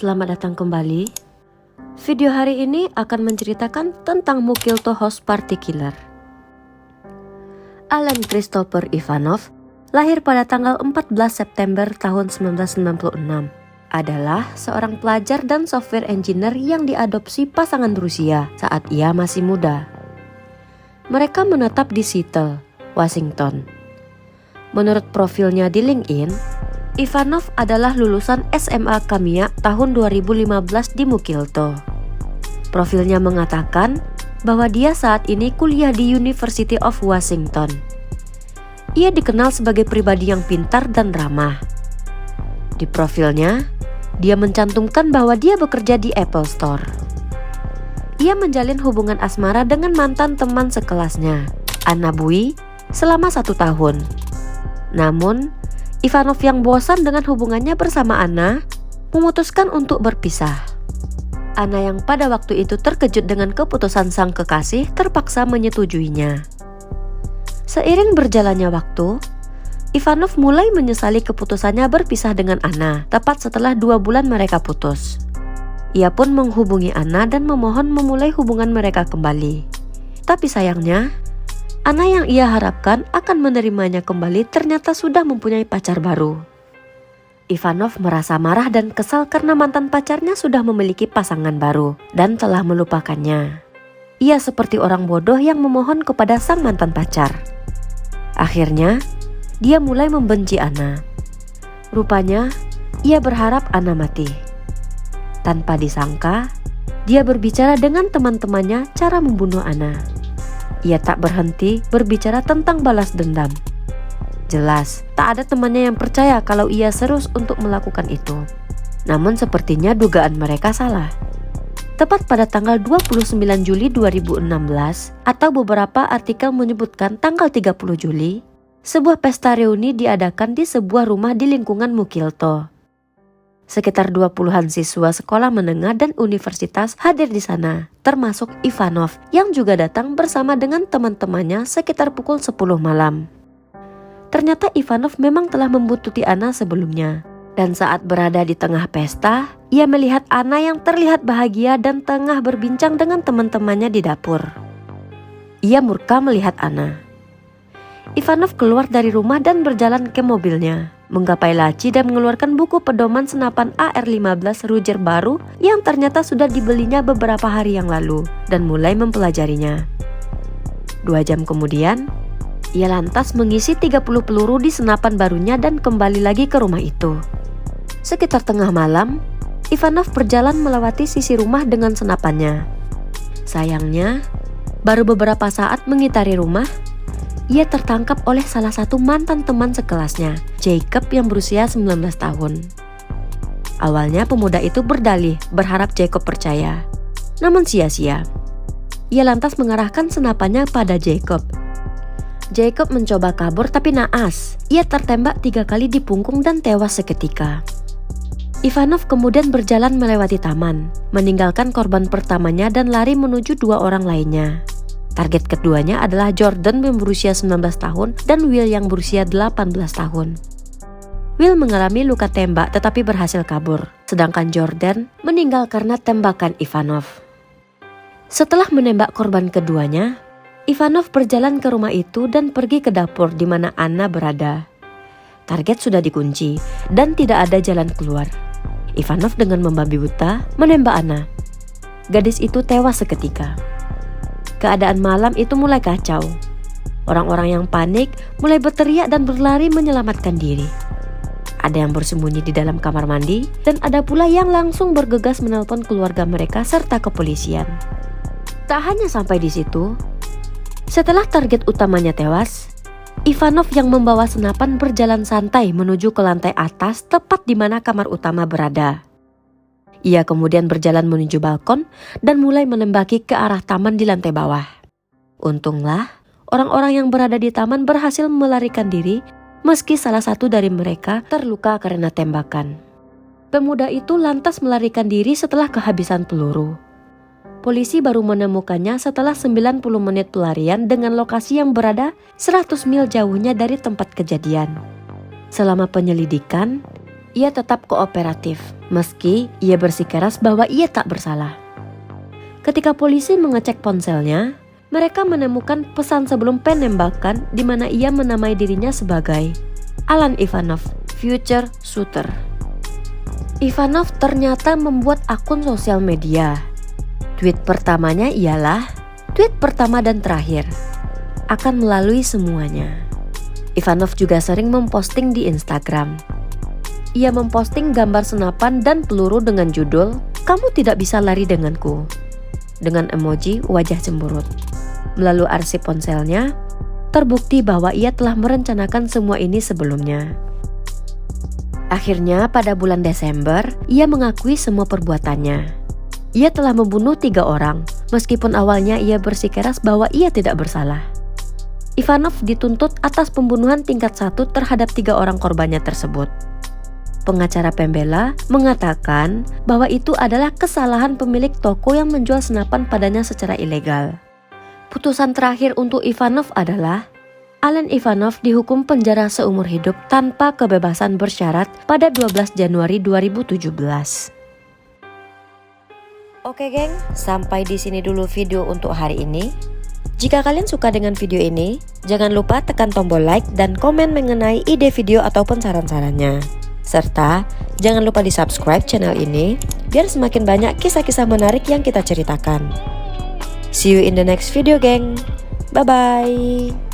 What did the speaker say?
Selamat datang kembali. Video hari ini akan menceritakan tentang Mukilto House Party Killer. Alan Christopher Ivanov lahir pada tanggal 14 September tahun 1996. Adalah seorang pelajar dan software engineer yang diadopsi pasangan Rusia saat ia masih muda. Mereka menetap di Seattle, Washington. Menurut profilnya di LinkedIn, Ivanov adalah lulusan SMA Kamiya tahun 2015 di Mukilto. Profilnya mengatakan bahwa dia saat ini kuliah di University of Washington. Ia dikenal sebagai pribadi yang pintar dan ramah. Di profilnya, dia mencantumkan bahwa dia bekerja di Apple Store. Ia menjalin hubungan asmara dengan mantan teman sekelasnya, Anna Bui, selama 1 tahun. Namun, Ivanov yang bosan dengan hubungannya bersama Anna memutuskan untuk berpisah. Anna yang pada waktu itu terkejut dengan keputusan sang kekasih terpaksa menyetujuinya. Seiring berjalannya waktu, Ivanov mulai menyesali keputusannya berpisah dengan Anna tepat setelah 2 bulan mereka putus. Ia pun menghubungi Anna dan memohon memulai hubungan mereka kembali. Tapi sayangnya, Anna yang ia harapkan akan menerimanya kembali ternyata sudah mempunyai pacar baru. Ivanov merasa marah dan kesal karena mantan pacarnya sudah memiliki pasangan baru dan telah melupakannya. Ia seperti orang bodoh yang memohon kepada sang mantan pacar. Akhirnya, dia mulai membenci Anna. Rupanya, ia berharap Anna mati. Tanpa disangka, dia berbicara dengan teman-temannya cara membunuh Anna. Ia tak berhenti berbicara tentang balas dendam. Jelas, tak ada temannya yang percaya kalau ia serius untuk melakukan itu. Namun sepertinya dugaan mereka salah. Tepat pada tanggal 29 Juli 2016, atau beberapa artikel menyebutkan tanggal 30 Juli, sebuah pesta reuni diadakan di sebuah rumah di lingkungan Mukilto. Sekitar 20-an siswa sekolah menengah dan universitas hadir di sana, termasuk Ivanov yang juga datang bersama dengan teman-temannya sekitar pukul 10 malam. Ternyata Ivanov memang telah membuntuti Anna sebelumnya. Dan saat berada di tengah pesta, ia melihat Anna yang terlihat bahagia dan tengah berbincang dengan teman-temannya di dapur. Ia murka melihat Anna. Ivanov keluar dari rumah dan berjalan ke mobilnya, menggapai laci dan mengeluarkan buku pedoman senapan AR-15 Ruger baru yang ternyata sudah dibelinya beberapa hari yang lalu dan mulai mempelajarinya. 2 jam kemudian, ia lantas mengisi 30 peluru di senapan barunya dan kembali lagi ke rumah itu. Sekitar tengah malam, Ivanov berjalan melewati sisi rumah dengan senapannya. Sayangnya, baru beberapa saat mengitari rumah, ia tertangkap oleh salah satu mantan teman sekelasnya, Jacob yang berusia 19 tahun. Awalnya pemuda itu berdalih berharap Jacob percaya. Namun sia-sia. Ia lantas mengarahkan senapannya pada Jacob. Jacob mencoba kabur tapi naas. Ia tertembak 3 kali di punggung dan tewas seketika. Ivanov kemudian berjalan melewati taman, meninggalkan korban pertamanya dan lari menuju 2 orang lainnya. Target keduanya adalah Jordan yang berusia 19 tahun dan Will yang berusia 18 tahun. Will mengalami luka tembak tetapi berhasil kabur, sedangkan Jordan meninggal karena tembakan Ivanov. Setelah menembak korban keduanya, Ivanov berjalan ke rumah itu dan pergi ke dapur di mana Anna berada. Target sudah dikunci dan tidak ada jalan keluar. Ivanov dengan membabi buta menembak Anna. Gadis itu tewas seketika. Keadaan malam itu mulai kacau. Orang-orang yang panik mulai berteriak dan berlari menyelamatkan diri. Ada yang bersembunyi di dalam kamar mandi dan ada pula yang langsung bergegas menelpon keluarga mereka serta kepolisian. Tak hanya sampai di situ, setelah target utamanya tewas, Ivanov yang membawa senapan berjalan santai menuju ke lantai atas tepat di mana kamar utama berada. Ia kemudian berjalan menuju balkon dan mulai menembaki ke arah taman di lantai bawah. Untunglah, orang-orang yang berada di taman berhasil melarikan diri meski salah satu dari mereka terluka karena tembakan. Pemuda itu lantas melarikan diri setelah kehabisan peluru. Polisi baru menemukannya setelah 90 menit pelarian dengan lokasi yang berada 100 mil jauhnya dari tempat kejadian. Selama penyelidikan, ia tetap kooperatif, meski ia bersikeras bahwa ia tak bersalah. Ketika polisi mengecek ponselnya, mereka menemukan pesan sebelum penembakan di mana ia menamai dirinya sebagai Alan Ivanov, future shooter. Ivanov ternyata membuat akun sosial media. Tweet pertamanya ialah tweet pertama dan terakhir, akan melalui semuanya. Ivanov juga sering memposting di Instagram. Ia memposting gambar senapan dan peluru dengan judul, "Kamu tidak bisa lari denganku," dengan emoji wajah cemberut. Melalui arsip ponselnya, terbukti bahwa ia telah merencanakan semua ini sebelumnya. Akhirnya pada bulan Desember, ia mengakui semua perbuatannya. Ia telah membunuh 3 orang, meskipun awalnya ia bersikeras bahwa ia tidak bersalah. Ivanov dituntut atas pembunuhan tingkat 1 terhadap 3 orang korbannya tersebut. Pengacara pembela mengatakan bahwa itu adalah kesalahan pemilik toko yang menjual senapan padanya secara ilegal. Putusan terakhir untuk Ivanov adalah Alan Ivanov dihukum penjara seumur hidup tanpa kebebasan bersyarat pada 12 Januari 2017. Oke geng, sampai di sini dulu video untuk hari ini. Jika kalian suka dengan video ini, jangan lupa tekan tombol like dan komen mengenai ide video ataupun saran-sarannya. Serta jangan lupa di subscribe channel ini biar semakin banyak kisah-kisah menarik yang kita ceritakan. See you in the next video geng. Bye bye.